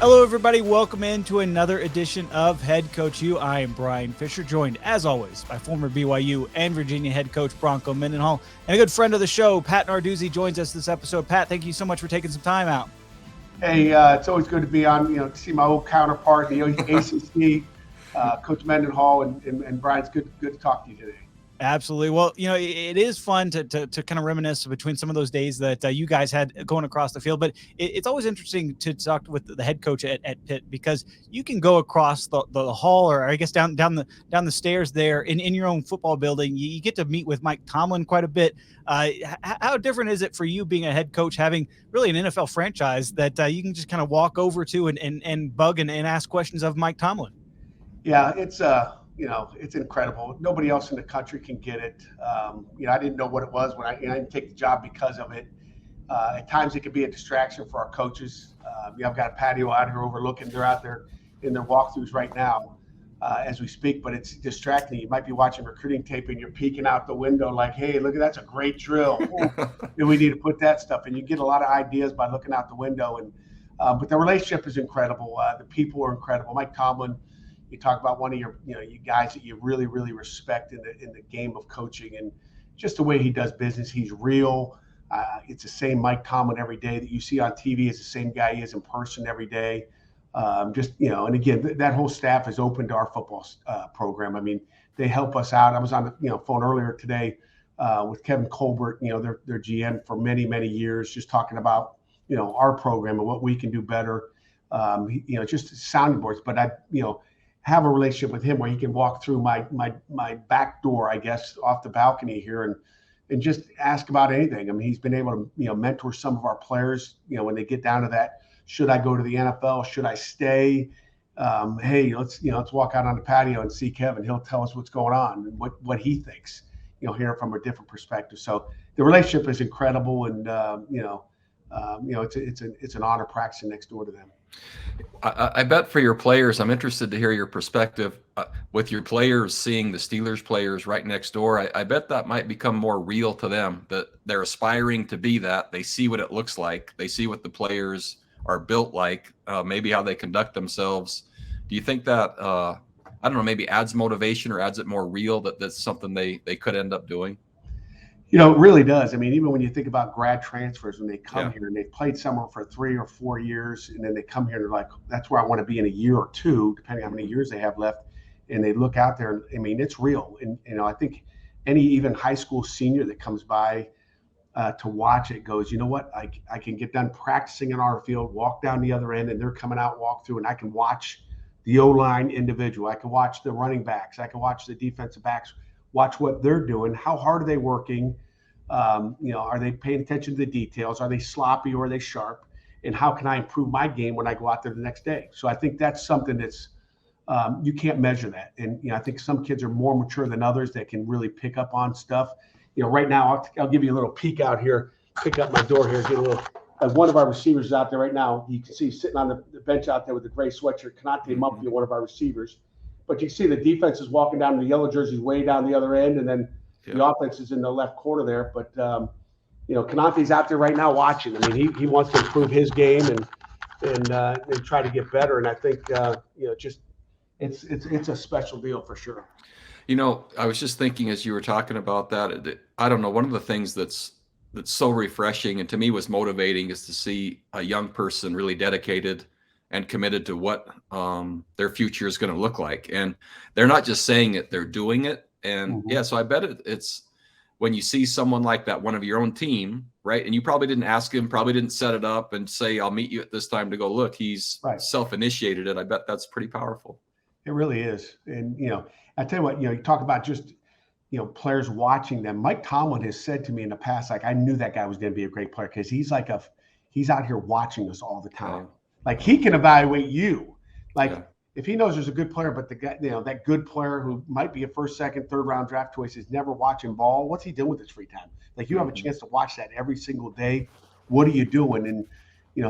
Hello, everybody. Welcome into another edition of Head Coach U. I am Bryan Fischer, joined, as always, by former BYU and Virginia head coach Bronco Mendenhall, and a good friend of the show, Pat Narduzzi, joins us this episode. Pat, thank you so much for taking some time out. Hey, it's always good to be on, to see my old counterpart in the ACC, Coach Mendenhall, and Brian. It's good to talk to you today. Absolutely. Well, it is fun to kind of reminisce between some of those days that you guys had going across the field. But it's always interesting to talk with the head coach at Pitt, because you can go across the hall, or I guess down the stairs there in your own football building. You get to meet with Mike Tomlin quite a bit. How different is it for you being a head coach, having really an NFL franchise that you can just kind of walk over to and bug and ask questions of Mike Tomlin? Yeah, it's incredible. Nobody else in the country can get it. I didn't know what it was when I didn't take the job because of it. At times it could be a distraction for our coaches. I've got a patio out here overlooking. They're out there in their walkthroughs right now as we speak, but it's distracting. You might be watching recruiting tape and you're peeking out the window like, hey, look, that's a great drill. We need to put that stuff in. You get a lot of ideas by looking out the window. But the relationship is incredible. The people are incredible. Mike Tomlin, you talk about one of you guys that you really, really respect in the game of coaching, and just the way he does business. He's real. It's the same Mike Tomlin every day that you see on TV. Is the same guy he is in person every day. And again, that whole staff is open to our football program. I mean, they help us out. I was on the phone earlier today with Kevin Colbert, their GM for many, many years, just talking about our program and what we can do better. Just sounding boards, but have a relationship with him where he can walk through my back door, I guess, off the balcony here and just ask about anything. I mean, he's been able to, mentor some of our players, when they get down to that, should I go to the NFL? Should I stay? Hey, let's walk out on the patio and see Kevin. He'll tell us what's going on and what he thinks, hear from a different perspective. So the relationship is incredible. And, it's an honor practicing next door to them. I bet for your players, I'm interested to hear your perspective with your players, seeing the Steelers players right next door. I bet that might become more real to them, that they're aspiring to be that. They see what it looks like. They see what the players are built like, maybe how they conduct themselves. Do you think that, I don't know, maybe adds motivation or adds it more real, that that's something they could end up doing? It really does. I mean, even when you think about grad transfers, when they come here and they've played somewhere for 3 or 4 years, and then they come here and they're like, that's where I want to be in a year or two, depending on how many years they have left. And they look out there, and I mean, it's real. And, I think any even high school senior that comes by to watch it goes, you know what, I can get done practicing in our field, walk down the other end, and they're coming out, walk through, and I can watch the O-line individual. I can watch the running backs. I can watch the defensive backs. Watch what they're doing. How hard are they working? Are they paying attention to the details? Are they sloppy or are they sharp? And how can I improve my game when I go out there the next day? So I think that's something that's you can't measure that. And I think some kids are more mature than others that can really pick up on stuff. Right now I'll give you a little peek out here. Pick up my door here. Get a little. One of our receivers is out there right now. You can see he's sitting on the bench out there with the gray sweatshirt. Kanate Mumphy, one of our receivers. But you can see the defense is walking down, the yellow jerseys way down the other end, and then the offense is in the left corner there. But, Kanate's out there right now watching. I mean, he wants to improve his game and try to get better. And I think, it's a special deal for sure. I was just thinking as you were talking about that, I don't know, one of the things that's so refreshing and to me was motivating is to see a young person really dedicated and committed to what their future is going to look like. And they're not just saying it, they're doing it. And so I bet it's when you see someone like that, one of your own team, right? And you probably didn't ask him, probably didn't set it up and say, I'll meet you at this time to go look. He's self-initiated it. I bet that's pretty powerful. It really is. And, I tell you what, you talk about just, players watching them. Mike Tomlin has said to me in the past, like, I knew that guy was going to be a great player because he's out here watching us all the time. Like, he can evaluate you. Like, if he knows there's a good player, but the guy, that good player who might be a first, second, third round draft choice is never watching ball, what's he doing with his free time? Like, you have a chance to watch that every single day. What are you doing? And,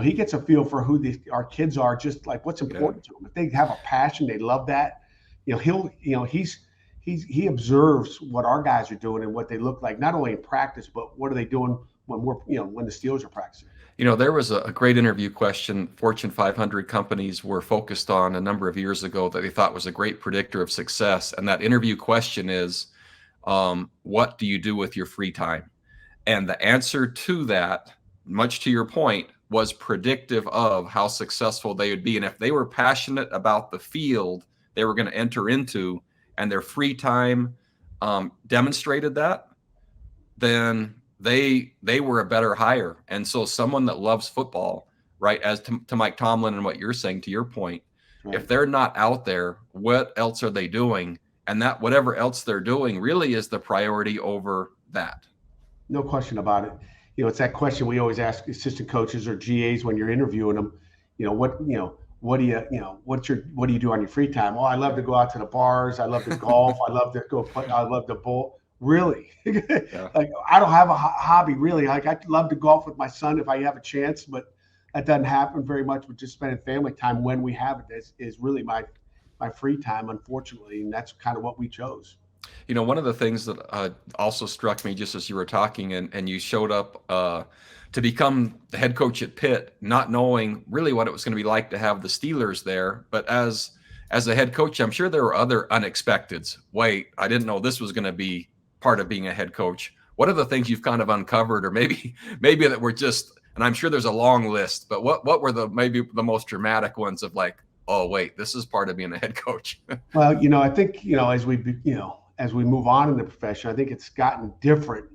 he gets a feel for who our kids are, just like what's important to them. If they have a passion, they love that, he observes what our guys are doing and what they look like, not only in practice, but what are they doing when when the Steelers are practicing. There was a great interview question Fortune 500 companies were focused on a number of years ago that they thought was a great predictor of success. And that interview question is, what do you do with your free time? And the answer to that, much to your point, was predictive of how successful they would be. And if they were passionate about the field they were going to enter into, and their free time demonstrated that, then they were a better hire. And so someone that loves football, right, as to Mike Tomlin and what you're saying, to your point, right, if they're not out there, what else are they doing? And that whatever else they're doing really is the priority over that. No question about it. It's that question we always ask assistant coaches or GAs when you're interviewing them. What do you do on your free time? Oh, I love to go out to the bars. I love to golf. I love to go play. I love to bowl. Really? Yeah. Like, I don't have a hobby really. Like, I'd love to golf with my son if I have a chance, but that doesn't happen very much. With just spending family time when we have it is really my free time, unfortunately, and that's kind of what we chose. One of the things that also struck me just as you were talking, and you showed up to become the head coach at Pitt, not knowing really what it was going to be like to have the Steelers there. But as a head coach, I'm sure there were other unexpecteds. Wait, I didn't know this was going to be part of being a head coach. What are the things you've kind of uncovered, or maybe that were just, and I'm sure there's a long list, but what were maybe the most dramatic ones of like, oh wait, this is part of being a head coach? Well, I think, as we move on in the profession, I think it's gotten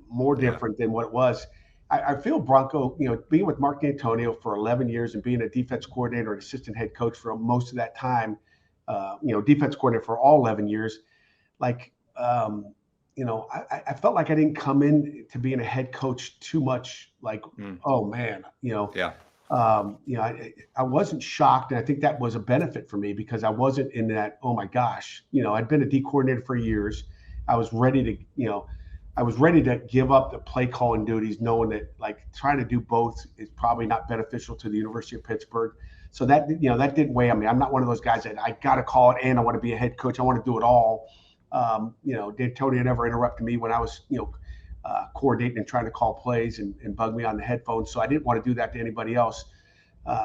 more different than what it was. I feel Bronco, being with Mark D'Antonio for 11 years and being a defense coordinator and assistant head coach for most of that time, defense coordinator for all 11 years, like, I felt like I didn't come in to being a head coach too much, like, oh man, yeah. I wasn't shocked, and I think that was a benefit for me because I wasn't in that, oh my gosh, I'd been a D coordinator for years. I was ready to give up the play calling duties, knowing that like trying to do both is probably not beneficial to the University of Pittsburgh. So that didn't weigh on me. I'm not one of those guys that I got to call it and I want to be a head coach. I want to do it all. D'Antonio never interrupted me when I was, coordinating and trying to call plays and bug me on the headphones. So I didn't want to do that to anybody else.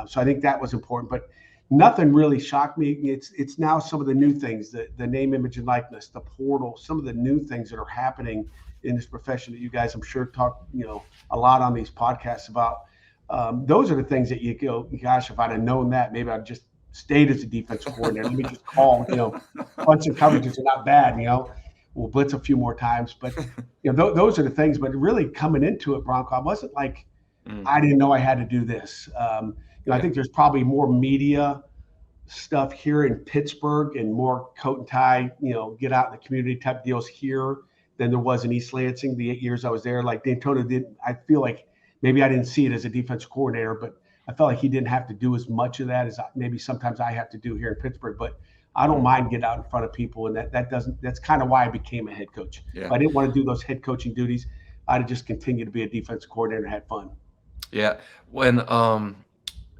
So I think that was important, but nothing really shocked me. It's now some of the new things, the name, image, and likeness, the portal, some of the new things that are happening in this profession that you guys, I'm sure, talk, a lot on these podcasts about. Those are the things that you go, gosh, if I'd have known that, maybe I'd just stayed as a defensive coordinator. Let me just call, punts and coverages are not bad, we'll blitz a few more times, but those are the things. But really coming into it, Bronco, I wasn't like, I didn't know I had to do this. I think there's probably more media stuff here in Pittsburgh and more coat and tie, get out in the community type deals here than there was in East Lansing the 8 years I was there. Like D'Antonio didn't, I feel like maybe I didn't see it as a defensive coordinator, but I felt like he didn't have to do as much of that as maybe sometimes I have to do here in Pittsburgh. But I don't mind getting out in front of people, and that's kind of why I became a head coach. Yeah. If I didn't want to do those head coaching duties, I'd have just continued to be a defensive coordinator and had fun. Yeah. When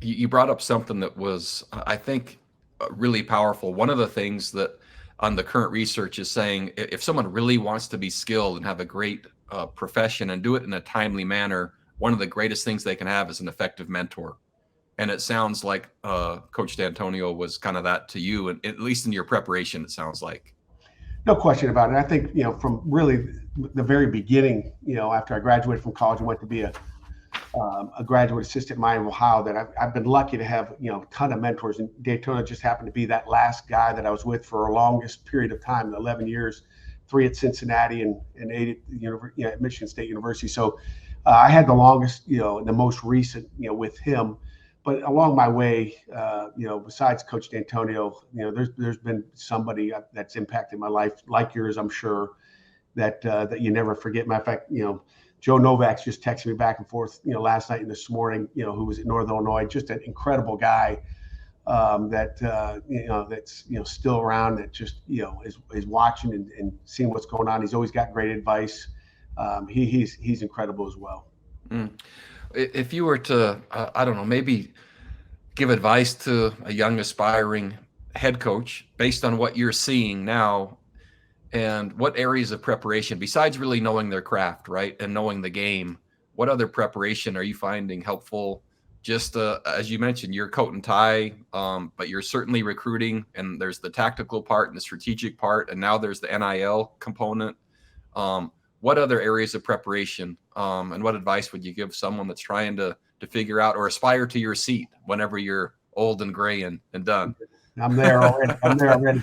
you brought up something that was, I think, really powerful. One of the things that on the current research is saying if someone really wants to be skilled and have a great profession and do it in a timely manner, one of the greatest things they can have is an effective mentor. And it sounds like Coach D'Antonio was kind of that to you, and at least in your preparation, it sounds like. No question about it. I think, from really the very beginning, after I graduated from college and went to be a graduate assistant at Miami, Ohio, that I've been lucky to have, a ton of mentors. And D'Antonio just happened to be that last guy that I was with for a longest period of time, 11 years, 3 at Cincinnati and 8 at Michigan State University. So I had the longest, the most recent, with him. But along my way, besides Coach D'Antonio, there's been somebody that's impacted my life, like yours, I'm sure, that you never forget. Matter of fact, Joe Novak's just texted me back and forth, last night and this morning, who was at North Illinois, just an incredible guy that's still around, that just, is watching and seeing what's going on. He's always got great advice. He's incredible as well. If you were to, I don't know, maybe give advice to a young aspiring head coach based on what you're seeing now, and what areas of preparation, besides really knowing their craft, right, and knowing the game, what other preparation are you finding helpful just as you mentioned, you're coat and tie, but you're certainly recruiting, and there's the tactical part and the strategic part, and now there's the NIL component. What other areas of preparation and what advice would you give someone that's trying to figure out or aspire to your seat whenever you're old and gray and done? I'm there already.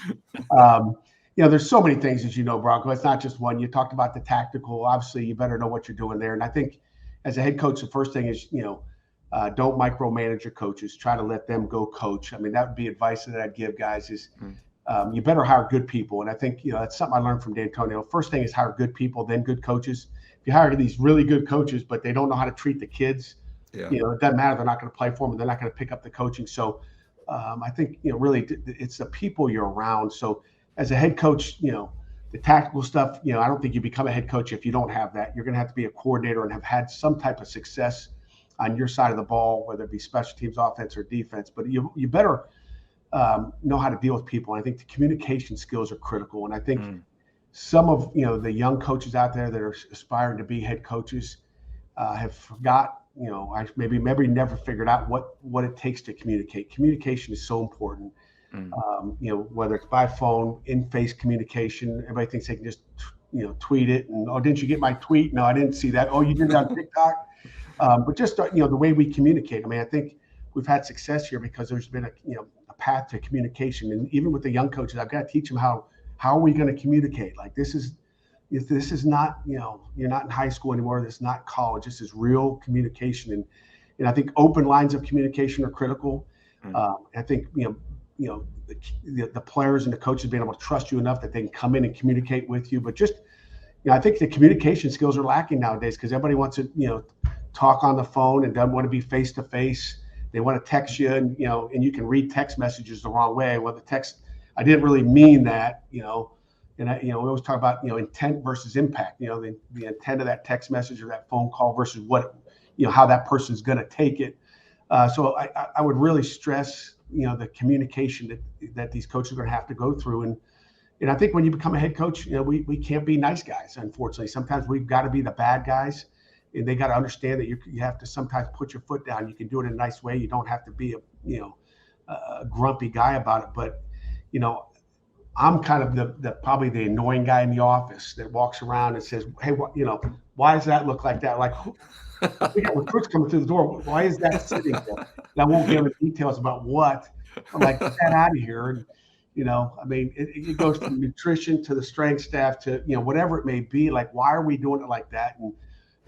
There's so many things, as you know, Bronco. It's not just one. You talked about the tactical. Obviously, you better know what you're doing there. And I think as a head coach, the first thing is, don't micromanage your coaches. Try to let them go coach. I mean, that would be advice that I'd give guys is you better hire good people. And I think, that's something I learned from D'Antonio. First thing is hire good people, then good coaches. If you hire these really good coaches, but they don't know how to treat the kids, it doesn't matter. They're not going to play for them. They're not going to pick up the coaching. So I think, really it's the people you're around. So as a head coach, the tactical stuff, I don't think you become a head coach if you don't have that. You're going to have to be a coordinator and have had some type of success on your side of the ball, whether it be special teams, offense, or defense. But you better know how to deal with people. And I think the communication skills are critical. And I think some of the young coaches out there that are aspiring to be head coaches have forgot, maybe never figured out what it takes to communicate. Communication is so important. Whether it's by phone, in-face communication. Everybody thinks they can just, tweet it. And, oh, didn't you get my tweet? No, I didn't see that. Oh, you did it on TikTok? But just, the way we communicate. I mean, I think we've had success here because there's been a path to communication. And even with the young coaches, I've got to teach them how are we going to communicate? Like this is not, you're not in high school anymore. This is not college. This is real communication. And I think open lines of communication are critical. I think, the players and the coaches being able to trust you enough that they can come in and communicate with you. But just, I think the communication skills are lacking nowadays because everybody wants to, talk on the phone and doesn't want to be face to face. They want to text you and, and you can read text messages the wrong way. Well, the text, I didn't really mean that, and we always talk about, intent versus impact, the intent of that text message or that phone call versus what, how that person's going to take it. So I would really stress, the communication that these coaches are going to have to go through. And I think when you become a head coach, we can't be nice guys. Unfortunately, sometimes we've got to be the bad guys, and they got to understand that you have to sometimes put your foot down. You can do it in a nice way. You don't have to be a grumpy guy about it. But, I'm kind of probably the annoying guy in the office that walks around and says, hey, why does that look like that? Like, we got recruits coming through the door. Why is that sitting there? And I won't give any details about what. I'm like, get that out of here. And, I mean, it goes from nutrition to the strength staff to, whatever it may be. Like, why are we doing it like that?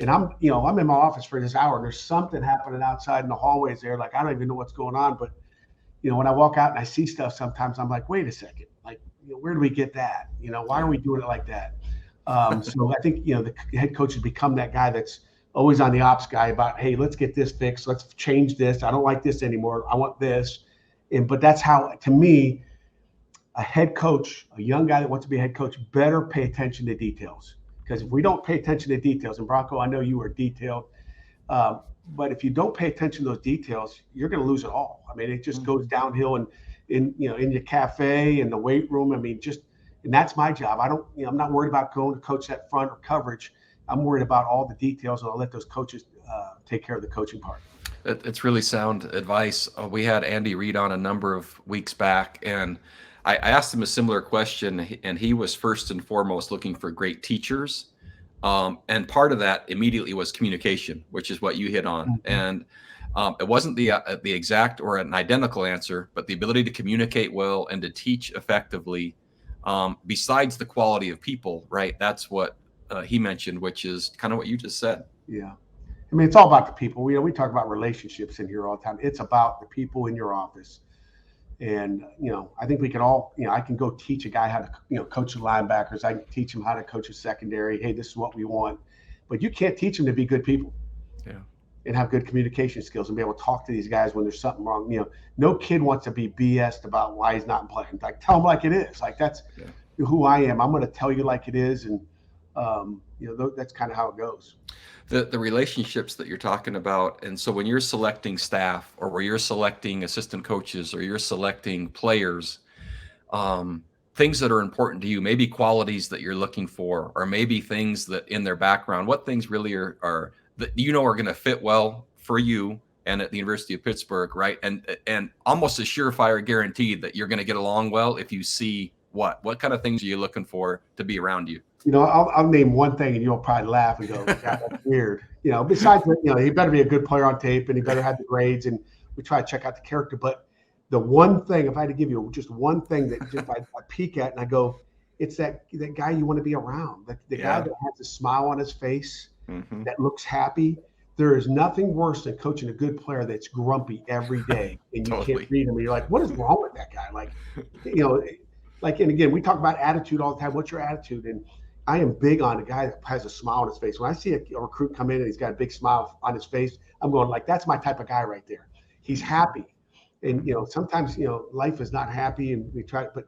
And I'm in my office for this hour and there's something happening outside in the hallways there. Like, I don't even know what's going on. But, when I walk out and I see stuff, sometimes I'm like, wait a second, like, where do we get that? Why are we doing it like that? So I think, the head coach has become that guy that's always on the ops guy about, hey, let's get this fixed. Let's change this. I don't like this anymore. I want this. But that's how, to me, a head coach, a young guy that wants to be a head coach, better pay attention to details. Because if we don't pay attention to details, and Bronco, I know you are detailed, but if you don't pay attention to those details, you're going to lose it all. I mean, it just goes downhill in your cafe, in the weight room. I mean, and that's my job. I'm not worried about going to coach that front or coverage. I'm worried about all the details, and I'll let those coaches take care of the coaching part. It's really sound advice. We had Andy Reid on a number of weeks back, and I asked him a similar question, and he was first and foremost looking for great teachers. And part of that immediately was communication, which is what you hit on. Mm-hmm. And it wasn't the exact or an identical answer, but the ability to communicate well and to teach effectively, besides the quality of people, right? That's what he mentioned, which is kind of what you just said. Yeah. I mean, it's all about the people. We talk about relationships in here all the time. It's about the people in your office. And, I think we can all, I can go teach a guy how to, coach the linebackers. I can teach him how to coach a secondary. Hey, this is what we want. But you can't teach them to be good people. Yeah. And have good communication skills and be able to talk to these guys when there's something wrong. No kid wants to be BS'd about why he's not playing. Like, tell him like it is. Like, that's who I am. I'm going to tell you like it is. And, that's kind of how it goes. The relationships that you're talking about. And so when you're selecting staff, or where you're selecting assistant coaches, or you're selecting players, things that are important to you, maybe qualities that you're looking for, or maybe things that in their background, what things really are that are going to fit well for you and at the University of Pittsburgh, right? And almost a surefire guarantee that you're going to get along well if you see what kind of things are you looking for to be around you? I'll name one thing, and you'll probably laugh and go, "God, that's weird." Besides, he better be a good player on tape, and he better have the grades, and we try to check out the character. But the one thing, if I had to give you just one thing that just I peek at and I go, it's that guy you want to be around, the guy that has a smile on his face, that looks happy. There is nothing worse than coaching a good player that's grumpy every day, and you can't read him. And you're like, what is wrong with that guy? And again, we talk about attitude all the time. What's your attitude? And I am big on a guy that has a smile on his face. When I see a recruit come in and he's got a big smile on his face, I'm going like, that's my type of guy right there. He's happy. And, sometimes, life is not happy, and we try, but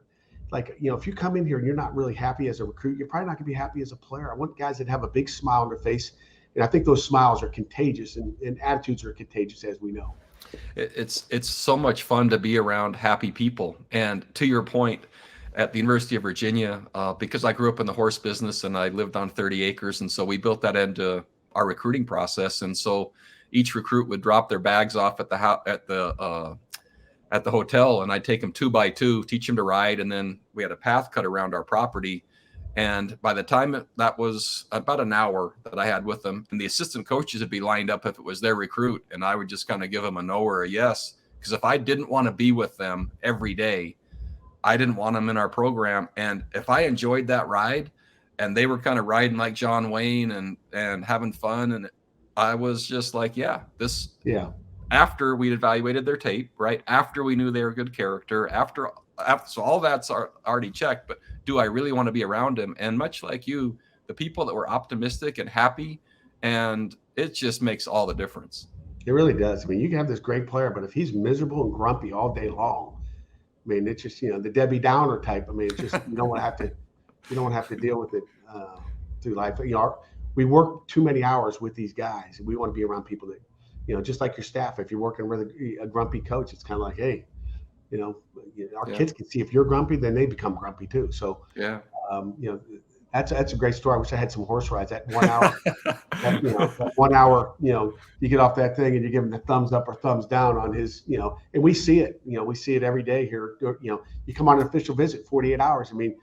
if you come in here and you're not really happy as a recruit, you're probably not going to be happy as a player. I want guys that have a big smile on their face. And I think those smiles are contagious, and attitudes are contagious, as we know. It's so much fun to be around happy people. And to your point, at the University of Virginia, because I grew up in the horse business and I lived on 30 acres. And so we built that into our recruiting process. And so each recruit would drop their bags off at the hotel, and I'd take them 2 by 2, teach them to ride. And then we had a path cut around our property. And by the time that was about an hour that I had with them, and the assistant coaches would be lined up if it was their recruit, and I would just kind of give them a no or a yes. Because if I didn't want to be with them every day, I didn't want them in our program. And if I enjoyed that ride and they were kind of riding like John Wayne and having fun, and I was just like, after we'd evaluated their tape, right? After we knew they were good character, after so all that's already checked, but do I really want to be around him? And much like you, the people that were optimistic and happy, and it just makes all the difference. It really does. I mean, you can have this great player, but if he's miserable and grumpy all day long, I mean, it's just, the Debbie Downer type. I mean, it's just, you don't want to have to deal with it through life. We work too many hours with these guys, and we want to be around people that, just like your staff. If you're working with a grumpy coach, it's kind of like, hey, our kids can see if you're grumpy, then they become grumpy too. So, that's a great story. I wish I had some horse rides. That 1 hour, that 1 hour, you get off that thing and you give him the thumbs up or thumbs down on his, and we see it, we see it every day here. You come on an official visit, 48 hours. I mean,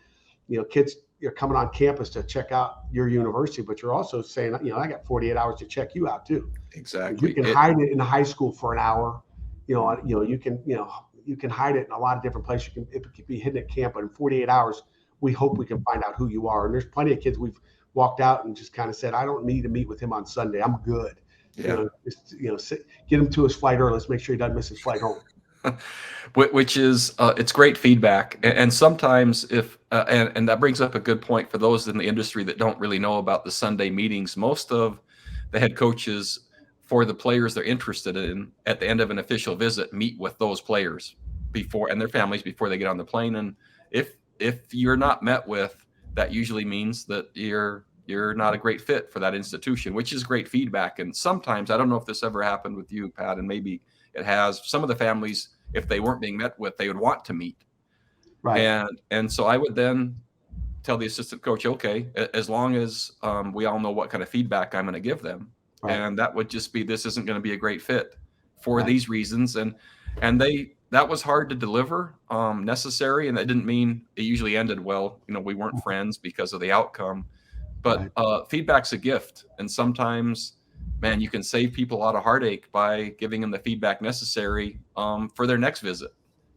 kids, you're coming on campus to check out your university, but you're also saying, I got 48 hours to check you out too. Exactly. You can hide it in high school for an hour. You can hide it in a lot of different places. It could be hidden at camp, but in 48 hours, we hope we can find out who you are. And there's plenty of kids we've walked out and just kind of said, I don't need to meet with him on Sunday. I'm good. Yeah. Get him to his flight early. Let's make sure he doesn't miss his flight home. Which is, it's great feedback. And sometimes and that brings up a good point for those in the industry that don't really know about the Sunday meetings. Most of the head coaches for the players they're interested in at the end of an official visit meet with those players and their families before they get on the plane. And if you're not met with, that usually means that you're not a great fit for that institution, which is great feedback. And sometimes, I don't know if this ever happened with you, Pat, and maybe it has, some of the families, if they weren't being met with, they would want to meet. Right. And so I would then tell the assistant coach, okay, as long as we all know what kind of feedback I'm going to give them. Right. And that would just be, this isn't going to be a great fit for these reasons. And that was hard to deliver, necessary. And that didn't mean it usually ended well. We weren't friends because of the outcome, but feedback's a gift. And sometimes, man, you can save people a lot of heartache by giving them the feedback necessary for their next visit.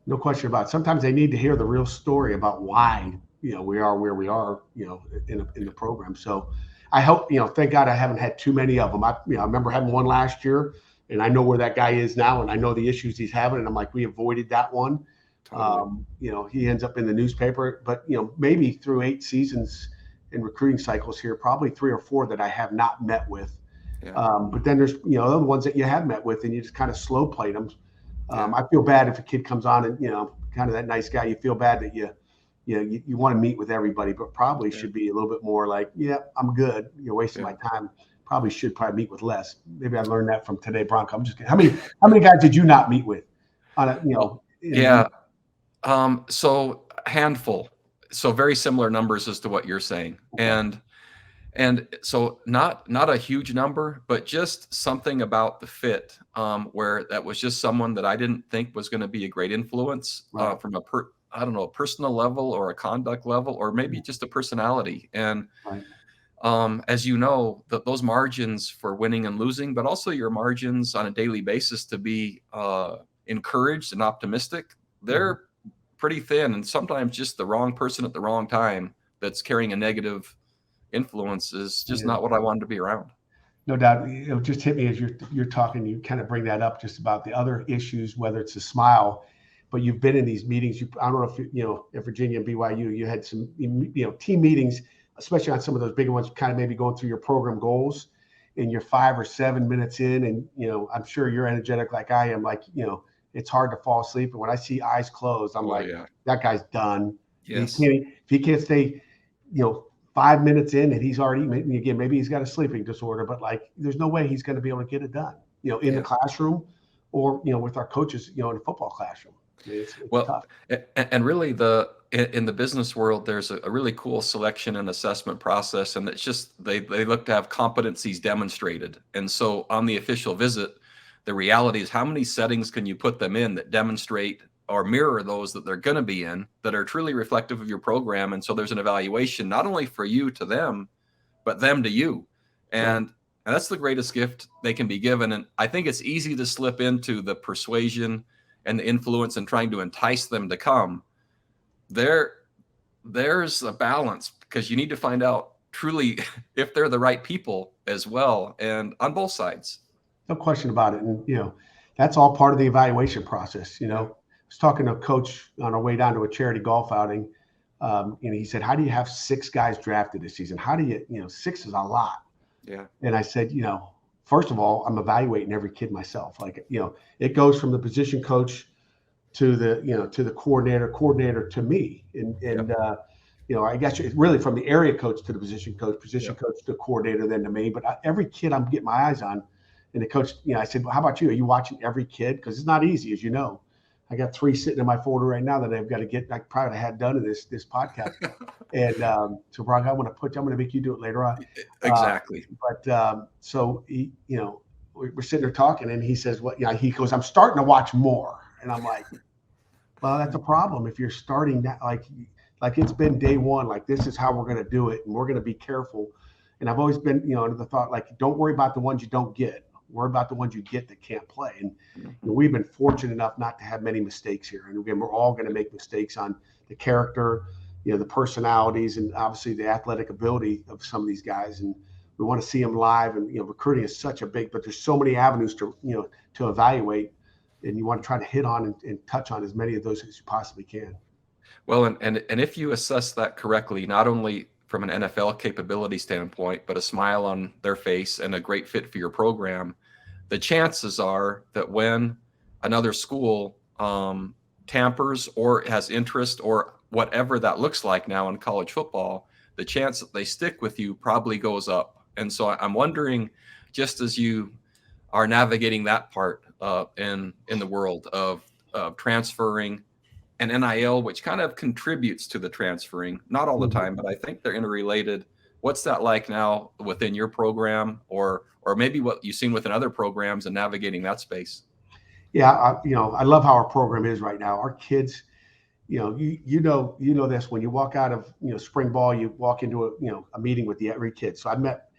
No question about it. Sometimes they need to hear the real story about why, we are where we are, in the program. So I hope, thank God I haven't had too many of them. I remember having one last year, and I know where that guy is now, and I know the issues he's having. And I'm like, we avoided that one. Totally. He ends up in the newspaper, but, maybe through 8 seasons in recruiting cycles here, probably 3 or 4 that I have not met with. Yeah. But then there's, other ones that you have met with, and you just kind of slow played them. I feel bad if a kid comes on and, kind of that nice guy, you feel bad that you want to meet with everybody, but probably should be a little bit more like, I'm good. You're wasting my time. Probably should meet with less. Maybe I learned that from today, Bronco. I'm just kidding. How many guys did you not meet with? So handful. So very similar numbers as to what you're saying. And And so not a huge number, but just something about the fit, where that was just someone that I didn't think was going to be a great influence from I don't know, a personal level or a conduct level, or maybe just a personality. And as you know, those margins for winning and losing, but also your margins on a daily basis to be encouraged and optimistic, they're pretty thin. And sometimes just the wrong person at the wrong time that's carrying a negative influence is just not what I wanted to be around. No doubt. It just hit me as you're talking. You kind of bring that up, just about the other issues, whether it's a smile, but you've been in these meetings. I don't know if at Virginia and BYU, you had some team meetings, especially on some of those bigger ones, kind of maybe going through your program goals, and you're 5 or 7 minutes in, and I'm sure you're energetic like I am. Like it's hard to fall asleep, and when I see eyes closed, I'm that guy's done. Yes. If he can't stay, 5 minutes in and he's already, maybe he's got a sleeping disorder, but like, there's no way he's going to be able to get it done, in the classroom or, with our coaches, in the football classroom. It's tough. And really in the business world, there's a really cool selection and assessment process. And it's just, they look to have competencies demonstrated. And so on the official visit, the reality is, how many settings can you put them in that demonstrate or mirror those that they're going to be in, that are truly reflective of your program? And so there's an evaluation, not only for you to them, but them to you. And that's the greatest gift they can be given. And I think it's easy to slip into the persuasion and the influence and trying to entice them to come. There's a balance, because you need to find out truly if they're the right people as well, and on both sides. No question about it. And, that's all part of the evaluation process. I was talking to a coach on our way down to a charity golf outing. He said, how do you have 6 guys drafted this season? How do you, 6 is a lot. Yeah. And I said, first of all, I'm evaluating every kid myself. Like, it goes from the position coach to the coordinator to me. And I guess it's really from the area coach to the position coach to the coordinator, then to me. But every kid I'm getting my eyes on. And the coach, I said, well, how about you? Are you watching every kid? Because it's not easy, as you know. I got 3 sitting in my folder right now that I've got to get. I probably had done in this podcast. And so, Bronco, I'm going to make you do it later on. Exactly. So we're sitting there talking, and he says, he goes, I'm starting to watch more. And I'm like, well, that's a problem. If you're starting that, like it's been day one, like this is how we're going to do it, and we're going to be careful. And I've always been, under the thought, like, don't worry about the ones you don't get. Worry about the ones you get that can't play. And we've been fortunate enough not to have many mistakes here. And again, we're all going to make mistakes on the character, the personalities, and obviously the athletic ability of some of these guys. And we want to see them live. And recruiting is such a big, but there's so many avenues to to evaluate, and you want to try to hit on and touch on as many of those as you possibly can. Well, and if you assess that correctly, not only from an NFL capability standpoint, but a smile on their face and a great fit for your program, the chances are that when another school tampers or has interest or whatever that looks like now in college football, the chance that they stick with you probably goes up. And so I'm wondering, just as you are navigating that part in the world of transferring, and NIL, which kind of contributes to the transferring, not all the time, but I think they're interrelated. What's that like now within your program, or maybe what you've seen within other programs and navigating that space? Yeah, I love how our program is right now. Our kids, you know this, when you walk out of spring ball, you walk into a meeting with every kid. So I met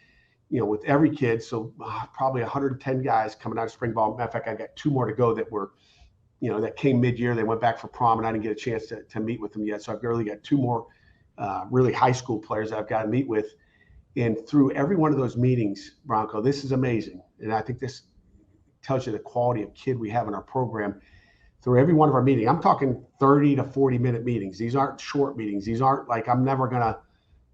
with every kid. So probably 110 guys coming out of spring ball. Matter of fact, I got 2 more to go that were that came mid-year. They went back for prom, and I didn't get a chance to meet with them yet. So I've really got 2 more really high school players that I've got to meet with. And through every one of those meetings, Bronco, this is amazing. And I think this tells you the quality of kid we have in our program. Through every one of our meetings, I'm talking 30 to 40-minute meetings. These aren't short meetings. These aren't like, I'm never going to,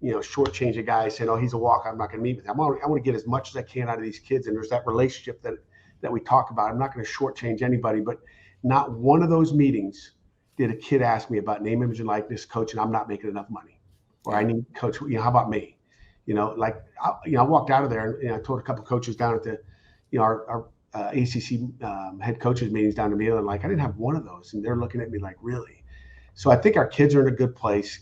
shortchange a guy saying, oh, he's a walk, I'm not going to meet with him. I want to get as much as I can out of these kids. And there's that relationship that we talk about. I'm not going to shortchange anybody, but not one of those meetings did a kid ask me about name, image, and likeness, coach, and I'm not making enough money, or I need coach. How about me? I walked out of there and I told a couple of coaches down at the, our ACC head coaches meetings down to me, and like I didn't have one of those, and they're looking at me like, really? So I think our kids are in a good place.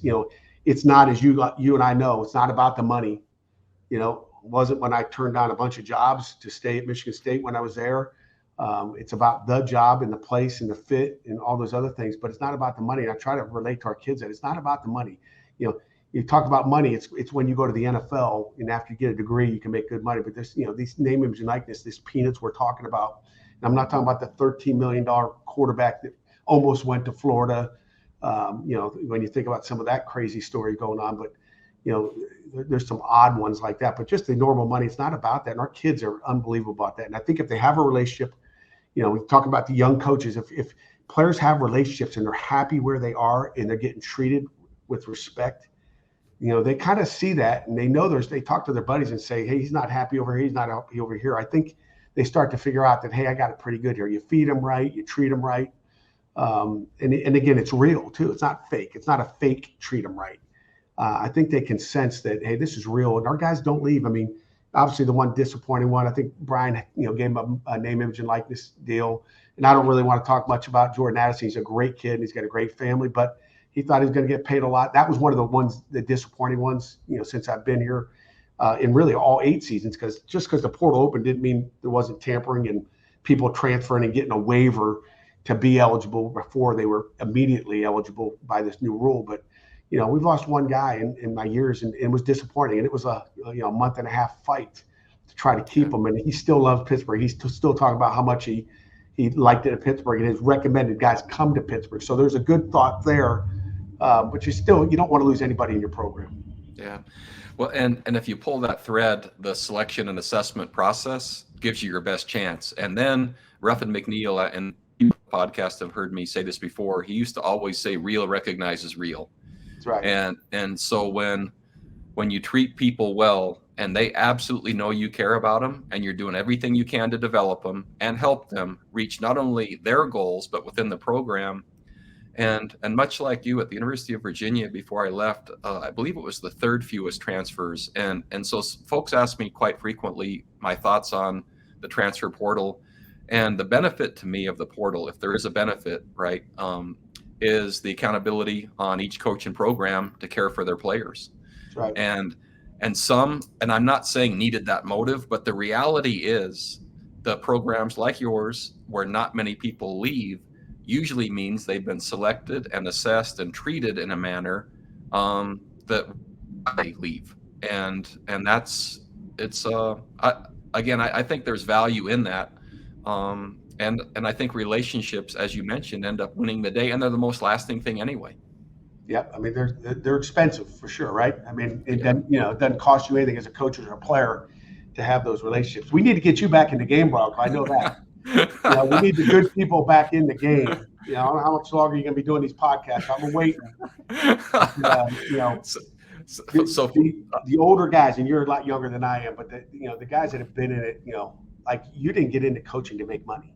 It's not, as you and I know, it's not about the money. wasn't when I turned down a bunch of jobs to stay at Michigan State when I was there. It's about the job and the place and the fit and all those other things, but it's not about the money. And I try to relate to our kids that it's not about the money. You talk about money. It's when you go to the NFL and after you get a degree, you can make good money. But this, these name, image, and likeness, this peanuts we're talking about. And I'm not talking about the $13 million quarterback that almost went to Florida. When you think about some of that crazy story going on, but there's some odd ones like that. But just the normal money, it's not about that. And our kids are unbelievable about that. And I think if they have a relationship, we talk about the young coaches. If players have relationships and they're happy where they are and they're getting treated with respect, they kind of see that and they know they talk to their buddies and say, hey, he's not happy over here. He's not happy over here. I think they start to figure out that, hey, I got it pretty good here. You feed them right. You treat them right. And again, it's real too. It's not fake. It's not a fake treat them right. I think they can sense that, hey, this is real. And our guys don't leave. I mean, obviously the one disappointing one, I think Brian, gave him a name, image, and likeness deal. And I don't really want to talk much about Jordan Addison. He's a great kid and he's got a great family, but he thought he was going to get paid a lot. That was one of the disappointing ones, since I've been here in really all 8 seasons, because the portal opened didn't mean there wasn't tampering and people transferring and getting a waiver to be eligible before they were immediately eligible by this new rule. But, we've lost one guy in my years and it was disappointing. And it was a month and a half fight to try to keep him. And he still loves Pittsburgh. He's still talking about how much he liked it at Pittsburgh and has recommended guys come to Pittsburgh. So there's a good thought there. But you don't want to lose anybody in your program. Yeah. Well, and if you pull that thread, the selection and assessment process gives you your best chance. And then Ruffin McNeil and podcast have heard me say this before. He used to always say real recognizes real. That's right. And so when you treat people well and they absolutely know you care about them and you're doing everything you can to develop them and help them reach not only their goals, but within the program. And much like you at the University of Virginia, before I left, I believe it was the 3rd fewest transfers. And so folks ask me quite frequently my thoughts on the transfer portal. And the benefit to me of the portal, if there is a benefit, right, is the accountability on each coach and program to care for their players. Right. And some, and I'm not saying needed that motive, but the reality is the programs like yours, where not many people leave, usually means they've been selected and assessed and treated in a manner that they leave. And that's, I think there's value in that. And I think relationships, as you mentioned, end up winning the day, and they're the most lasting thing anyway. Yep. I mean, they're expensive for sure, right? I mean, it doesn't cost you anything as a coach or a player to have those relationships. We need to get you back in the game, Bronco. I know that. We need the good people back in the game. I don't know how much longer you're going to be doing these podcasts. I'm waiting. The older guys, and you're a lot younger than I am, but the guys that have been in it, like you didn't get into coaching to make money.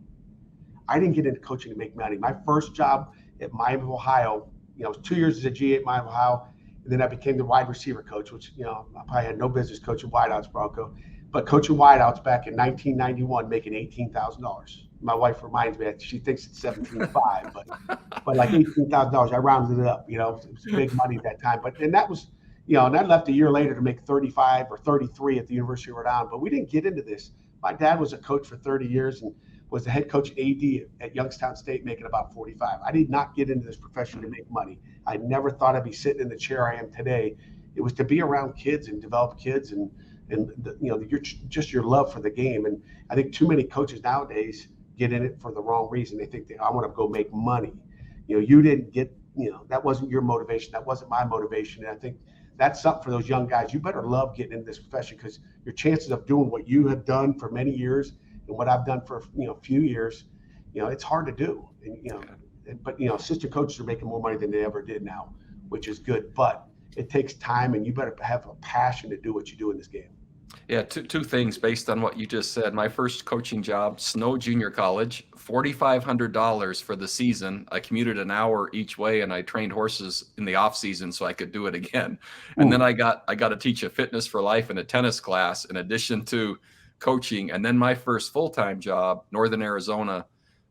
I didn't get into coaching to make money. My first job at Miami of Ohio, I was 2 years as a GA at Miami of Ohio, and then I became the wide receiver coach, which, I probably had no business coaching wideouts, Bronco, but coaching wideouts back in 1991, making $18,000. My wife reminds me that she thinks it's $17,500, but like $18,000, I rounded it up. It was big money at that time. But then that was, and I left a year later to make 35 or 33 at the University of Rhode Island. But we didn't get into this. My dad was a coach for 30 years and was the head coach AD at Youngstown State, making about 45. I did not get into this profession to make money. I never thought I'd be sitting in the chair I am today. It was to be around kids and develop kids and your love for the game. And I think too many coaches nowadays get in it for the wrong reason. They think I want to go make money. You didn't get, that wasn't your motivation. That wasn't my motivation. And I think that's something for those young guys. You better love getting into this profession, because your chances of doing what you have done for many years and what I've done for a few years, it's hard to do. And but assistant coaches are making more money than they ever did now, which is good. But it takes time, and you better have a passion to do what you do in this game. Yeah, two things based on what you just said. My first coaching job, Snow Junior College, $4,500 for the season. I commuted an hour each way, and I trained horses in the off season so I could do it again. And then I got to teach a fitness for life and a tennis class in addition to coaching. And then my first full-time job, Northern Arizona,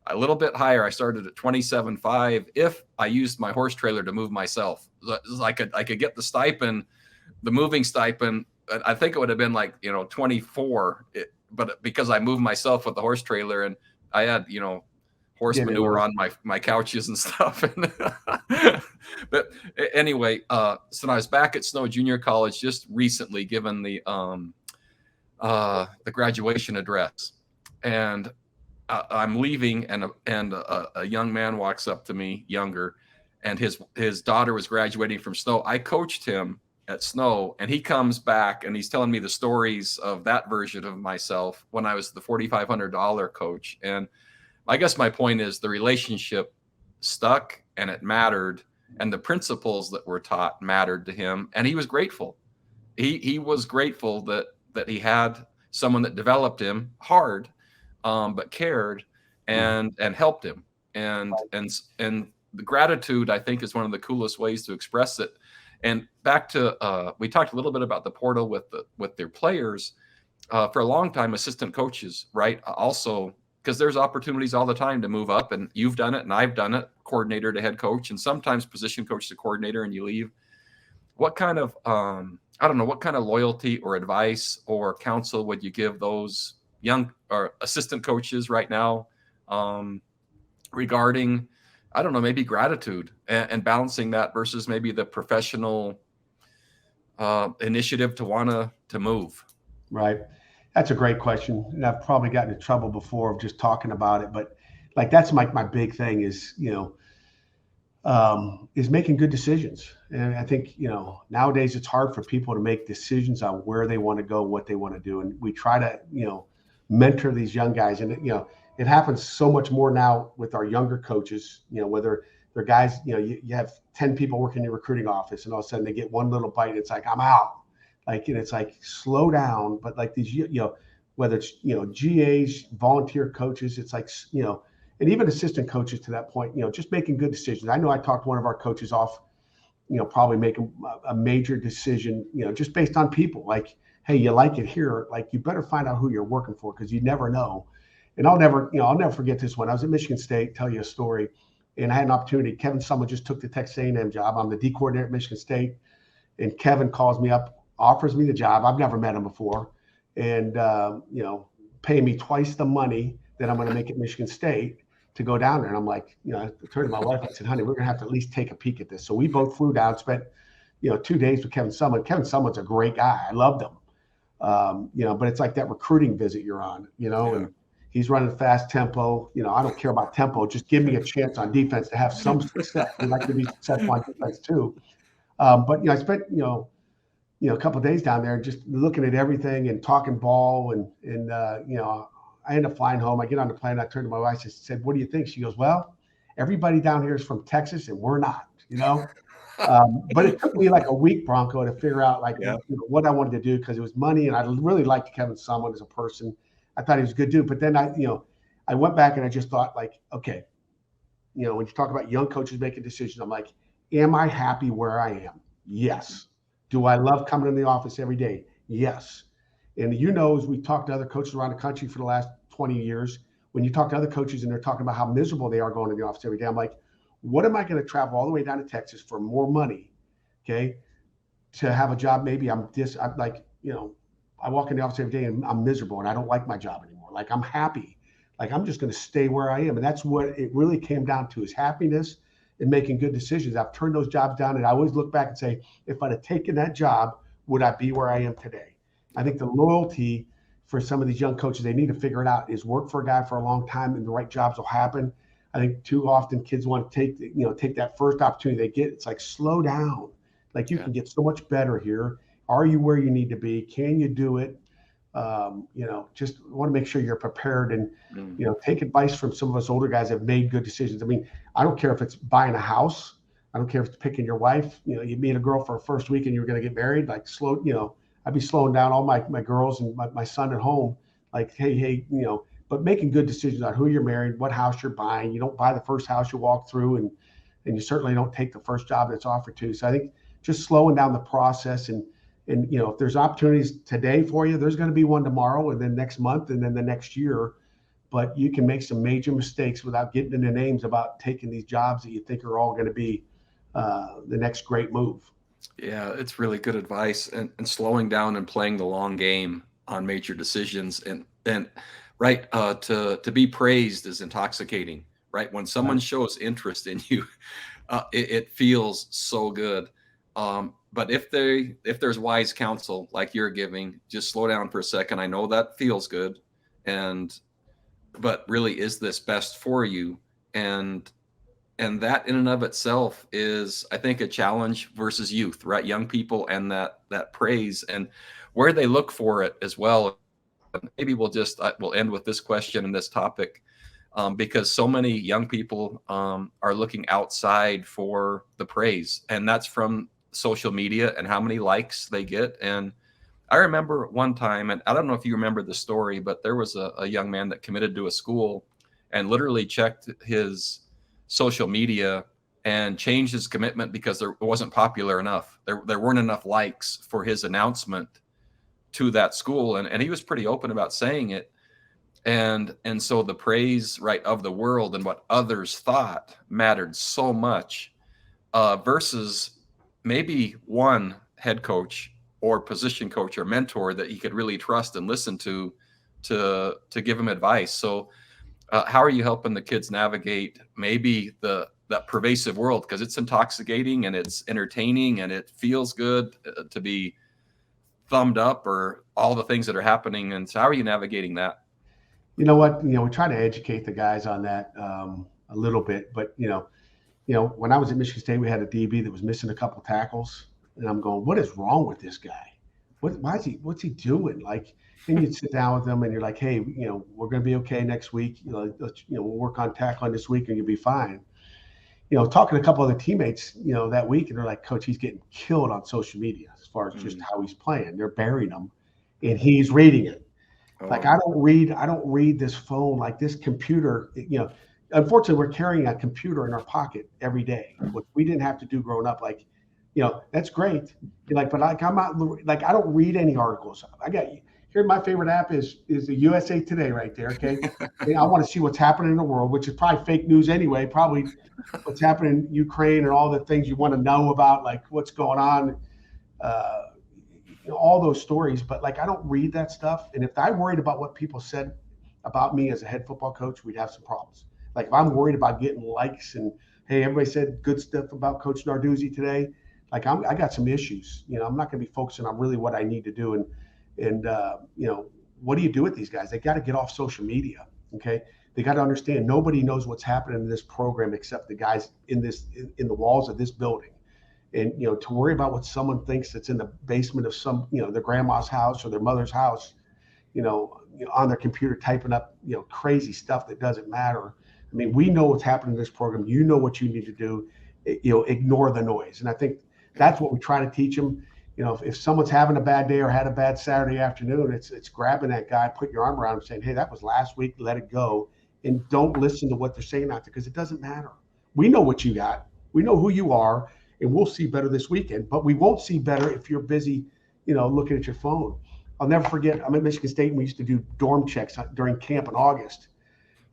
a little bit higher. I started at $27,500 if I used my horse trailer to move myself. I could get the stipend, the moving stipend, I think it would have been like, 24, but because I moved myself with the horse trailer and I had, horse manure on my couches and stuff. But anyway, so I was back at Snow Junior College just recently, given the graduation address, and I'm leaving, and a young man walks up to me, younger, and his daughter was graduating from Snow. I coached him at Snow, and he comes back and he's telling me the stories of that version of myself when I was the $4,500 coach. And I guess my point is the relationship stuck and it mattered, and the principles that were taught mattered to him, and he was grateful. He was grateful that he had someone that developed him hard, but cared and helped him. And the gratitude, I think, is one of the coolest ways to express it. And back to we talked a little bit about the portal with their players. For a long time, assistant coaches, right? Also, because there's opportunities all the time to move up, and you've done it and I've done it, coordinator to head coach, and sometimes position coach to coordinator, and you leave. What kind of I don't know, what kind of loyalty or advice or counsel would you give those young or assistant coaches right now regarding, I don't know, maybe gratitude and balancing that versus maybe the professional initiative to want to move? Right. That's a great question. And I've probably gotten in trouble before of just talking about it, but like, that's my big thing is, is making good decisions. And I think, nowadays it's hard for people to make decisions on where they want to go, what they want to do. And we try to, mentor these young guys. And, it happens so much more now with our younger coaches, whether they're guys, you have 10 people working in your recruiting office, and all of a sudden they get one little bite. It's like, I'm out. Like, and it's like, slow down. But like these, whether it's, GAs, volunteer coaches, it's like, and even assistant coaches to that point, just making good decisions. I know I talked one of our coaches off, probably making a major decision, just based on people. Like, hey, you like it here, like, you better find out who you're working for, because you never know. And I'll never forget this one. I was at Michigan State, tell you a story, and I had an opportunity. Kevin Sumlin just took the Texas A&M job. I'm the D coordinator at Michigan State, and Kevin calls me up, offers me the job. I've never met him before, and paying me twice the money that I'm going to make at Michigan State to go down there. And I'm like, I turned to my wife, I said, honey, we're going to have to at least take a peek at this. So we both flew down, spent 2 days with Kevin Sumlin. Kevin Sumlin's a great guy. I loved him. But it's like that recruiting visit you're on, and he's running fast tempo. I don't care about tempo. Just give me a chance on defense to have some success. We'd like to be successful on defense too. But I spent, a couple of days down there just looking at everything and talking ball. And I end up flying home. I get on the plane. I turned to my wife and said, what do you think? She goes, well, everybody down here is from Texas and we're not, but it took me like a week, Bronco, to figure out what I wanted to do, because it was money. And I really liked Kevin Sumlin as a person. I thought he was a good dude. But then I went back and I just thought, like, okay, when you talk about young coaches making decisions, I'm like, am I happy where I am? Yes. Do I love coming in the office every day? Yes. And as we talked to other coaches around the country for the last 20 years, when you talk to other coaches and they're talking about how miserable they are going to the office every day, I'm like, what am I going to travel all the way down to Texas for more money, okay, to have a job? Maybe I'm like, I walk in the office every day and I'm miserable and I don't like my job anymore. Like, I'm happy. Like, I'm just going to stay where I am. And that's what it really came down to, is happiness and making good decisions. I've turned those jobs down, and I always look back and say, if I'd have taken that job, would I be where I am today? I think the loyalty for some of these young coaches, they need to figure it out, is work for a guy for a long time and the right jobs will happen. I think too often kids want to take that first opportunity they get. It's like, slow down. Like, you can get so much better here. Are you where you need to be? Can you do it? Just want to make sure you're prepared, and, take advice from some of us older guys that have made good decisions. I mean, I don't care if it's buying a house. I don't care if it's picking your wife. You meet a girl for a first week and you're going to get married. Like, I'd be slowing down all my girls and my son at home. Like, hey, but making good decisions on who you're married, what house you're buying. You don't buy the first house you walk through, and you certainly don't take the first job that's offered to you. So I think just slowing down the process, and if there's opportunities today for you, there's going to be one tomorrow, and then next month, and then the next year. But you can make some major mistakes without getting into names about taking these jobs that you think are all going to be the next great move. Yeah, it's really good advice, and slowing down and playing the long game on major decisions, and right, to be praised is intoxicating, right? When someone shows interest in you, it feels so good. But if there's wise counsel like you're giving, just slow down for a second. I know that feels good, and but really, is this best for you? And that in and of itself is, I think, a challenge versus youth, right? Young people, and that praise and where they look for it as well. Maybe we'll end with this question and this topic, because so many young people are looking outside for the praise, and that's from social media and how many likes they get. And I remember one time, and I don't know if you remember the story, but there was a young man that committed to a school and literally checked his social media and changed his commitment because it wasn't popular enough. There weren't enough likes for his announcement to that school. And he was pretty open about saying it. And so the praise, right, of the world and what others thought mattered so much, versus maybe one head coach or position coach or mentor that he could really trust and listen to give him advice. So how are you helping the kids navigate maybe that pervasive world? Because it's intoxicating and it's entertaining and it feels good to be thumbed up, or all the things that are happening. And so how are you navigating that? You know what? We try to educate the guys on that a little bit, but when I was at Michigan State, we had a DB that was missing a couple tackles, and I'm going, what is wrong with this guy? What's he doing? Like, then you'd sit down with them and you're like, hey, we're going to be okay next week. We'll work on tackling this week and you'll be fine. Talking to a couple other teammates, that week, and they're like, Coach, he's getting killed on social media as far as just how he's playing. They're burying him, and he's reading it. Oh. Like, I don't read this phone, like this computer. Unfortunately, we're carrying a computer in our pocket every day, which we didn't have to do growing up. Like, that's great. But like, I'm not like, I don't read any articles. I got here. My favorite app is the USA Today right there. Okay. I want to see what's happening in the world, which is probably fake news anyway, probably what's happening in Ukraine and all the things you want to know about, like what's going on, all those stories. But like, I don't read that stuff. And if I worried about what people said about me as a head football coach, we'd have some problems. Like, if I'm worried about getting likes and, hey, everybody said good stuff about Coach Narduzzi today, like, I got some issues. I'm not going to be focusing on really what I need to do. And what do you do with these guys? They got to get off social media. Okay. They got to understand nobody knows what's happening in this program except the guys in the walls of this building. And, to worry about what someone thinks that's in the basement of some, their grandma's house or their mother's house, on their computer typing up, crazy stuff that doesn't matter. I mean, we know what's happening in this program. You know what you need to do. Ignore the noise. And I think that's what we try to teach them. If someone's having a bad day or had a bad Saturday afternoon, it's grabbing that guy, put your arm around him, saying, hey, that was last week. Let it go. And don't listen to what they're saying out there, because it doesn't matter. We know what you got. We know who you are, and we'll see better this weekend. But we won't see better if you're busy, looking at your phone. I'll never forget, I'm at Michigan State, and we used to do dorm checks during camp in August.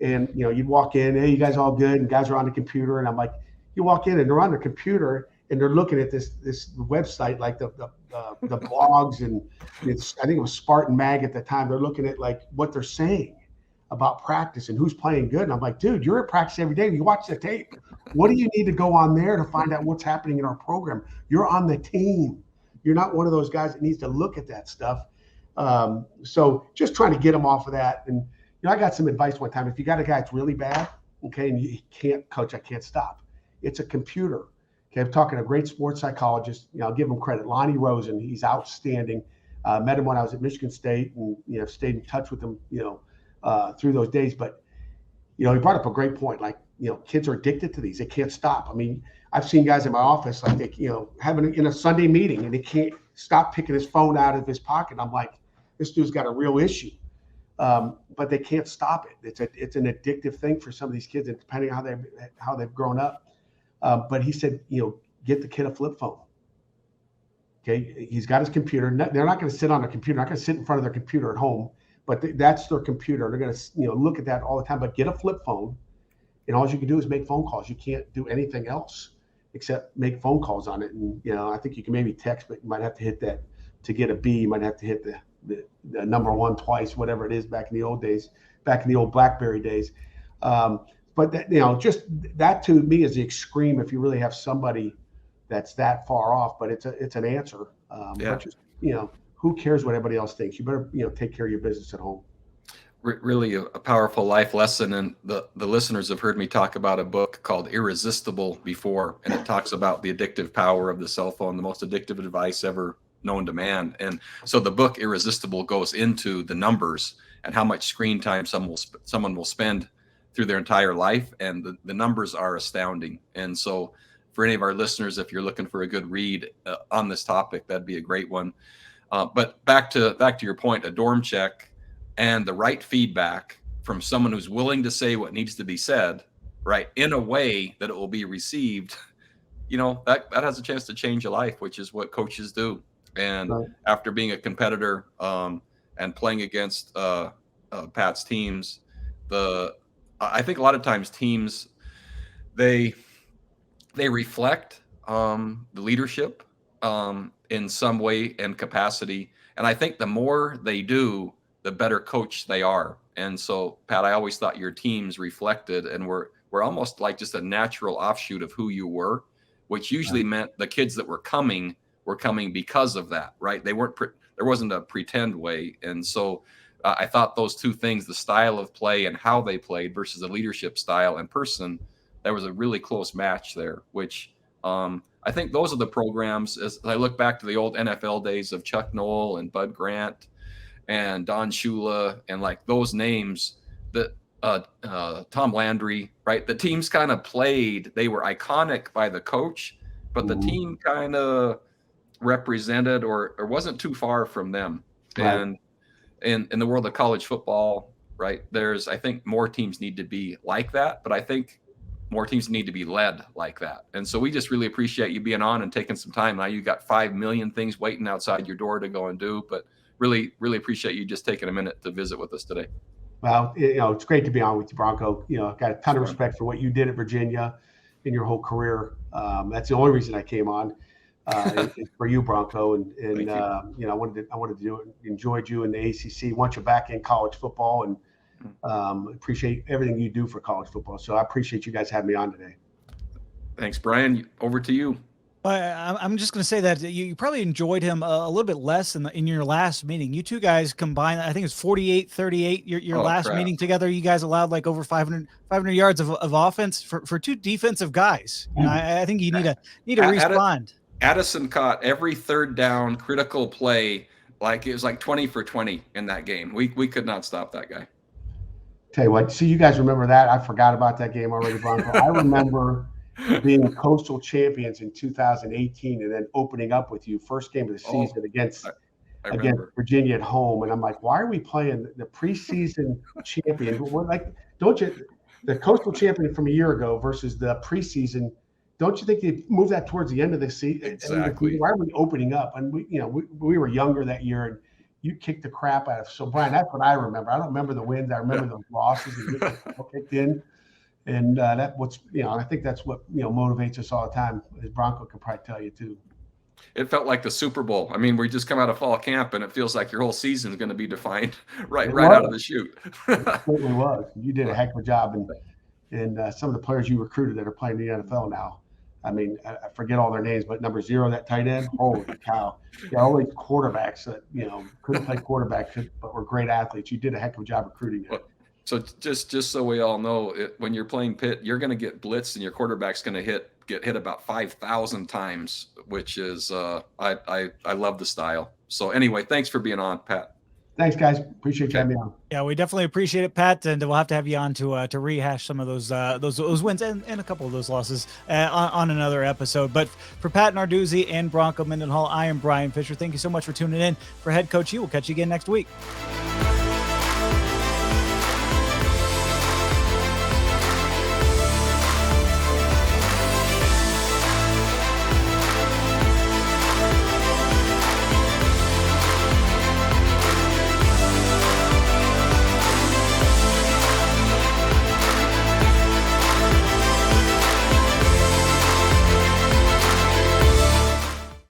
And, you'd walk in, hey, you guys all good? And guys are on the computer. And I'm like, you walk in and they're on their computer and they're looking at this website, like the blogs. And I think it was Spartan Mag at the time. They're looking at like what they're saying about practice and who's playing good. And I'm like, dude, you're at practice every day. You watch the tape. What do you need to go on there to find out what's happening in our program? You're on the team. You're not one of those guys that needs to look at that stuff. So just trying to get them off of that. And, I got some advice one time. If you got a guy that's really bad, okay, and you can't, Coach, I can't stop. It's a computer. Okay, I'm talking to a great sports psychologist. I'll give him credit. Lonnie Rosen, he's outstanding. Met him when I was at Michigan State, and stayed in touch with him, through those days. But he brought up a great point. Like, kids are addicted to these. They can't stop. I mean, I've seen guys in my office like they, having in a Sunday meeting, and they can't stop picking his phone out of his pocket. I'm like, this dude's got a real issue. But they can't stop it. It's an addictive thing for some of these kids, and depending on how they've grown up. But he said, get the kid a flip phone. Okay, he's got his computer. They're not going to sit on their computer. They're not going to sit in front of their computer at home. But that's their computer. They're going to look at that all the time. But get a flip phone, and all you can do is make phone calls. You can't do anything else. except make phone calls on it. And, I think you can maybe text, but you might have to hit that to get a B. You might have to hit the number 1 twice, whatever it is back in the old days, back in the old BlackBerry days. But that, just that to me is the extreme if you really have somebody that's that far off, but it's an answer. But just, who cares what everybody else thinks? You better, take care of your business at home. Really a powerful life lesson. And the listeners have heard me talk about a book called Irresistible before, and it talks about the addictive power of the cell phone, the most addictive device ever known to man. And so the book Irresistible goes into the numbers and how much screen time someone will spend through their entire life. And the numbers are astounding. And so for any of our listeners, if you're looking for a good read on this topic, that'd be a great one. But back to your point, a dorm check and the right feedback from someone who's willing to say what needs to be said, right, in a way that it will be received, that has a chance to change a life, which is what coaches do. And after being a competitor and playing against Pat's teams, I think a lot of times teams, they reflect the leadership in some way and capacity. And I think the more they do, the better coach they are. And so, Pat, I always thought your teams reflected and were almost like just a natural offshoot of who you were, which usually meant the kids that were coming because of that, right? There wasn't a pretend way. And so I thought those two things, the style of play and how they played versus the leadership style and person, there was a really close match there, which I think those are the programs, as I look back to the old NFL days of Chuck Noll and Bud Grant and Don Shula and like those names that Tom Landry, right? The teams kind of played, they were iconic by the coach, but the team kind of represented or wasn't too far from them. Right. And in the world of college football, right, I think more teams need to be like that, but I think more teams need to be led like that. And so we just really appreciate you being on and taking some time. Now you got 5 million things waiting outside your door to go and do, but really, really appreciate you just taking a minute to visit with us today. Well, it's great to be on with you, Bronco. I've got a ton of respect for what you did at Virginia in your whole career. That's the only reason I came on for you, Bronco. And I wanted to do it. Enjoyed you in the ACC. Want you back in college football, and appreciate everything you do for college football. So I appreciate you guys having me on today. Thanks, Brian. Over to you. I'm just going to say that you probably enjoyed him a little bit less in your last meeting. You two guys combined, I think it's 48-38. Your last meeting together, you guys allowed like over 500 yards of offense for two defensive guys. I think you need to respond. Addison caught every third down critical play, like it was like 20 for 20 in that game. We could not stop that guy. Tell you what, you guys remember that? I forgot about that game already, Bronco. I remember being coastal champions in 2018 and then opening up with you first game of the season against Virginia at home. And I'm like, why are we playing the preseason champion? We're like, don't you, the coastal champion from a year ago versus the preseason, don't you think they move that towards the end of the season? Exactly. Why are we opening up? And we were younger that year, and you kicked the crap out of us. So Brian, that's what I remember. I don't remember the wins. I remember the losses and kicked in. And I think that's what, motivates us all the time, as Bronco could probably tell you too. It felt like the Super Bowl. I mean, we just come out of fall camp and it feels like your whole season is going to be defined right out of the chute. It certainly was. You did a heck of a job. And some of the players you recruited that are playing in the NFL now, I mean, I forget all their names, but number 0, that tight end, holy cow. All these quarterbacks that, couldn't play quarterback, but were great athletes. You did a heck of a job recruiting them. So just so we all know, when you're playing Pitt, you're going to get blitzed and your quarterback's going to get hit about 5,000 times, which is I love the style. So anyway, thanks for being on, Pat. Thanks, guys. Appreciate you having me on. Yeah, we definitely appreciate it, Pat, and we'll have to have you on to rehash some of those wins and a couple of those losses on another episode. But for Pat Narduzzi and Bronco Mendenhall, I am Bryan Fischer. Thank you so much for tuning in for HeadCoachU. We'll catch you again next week.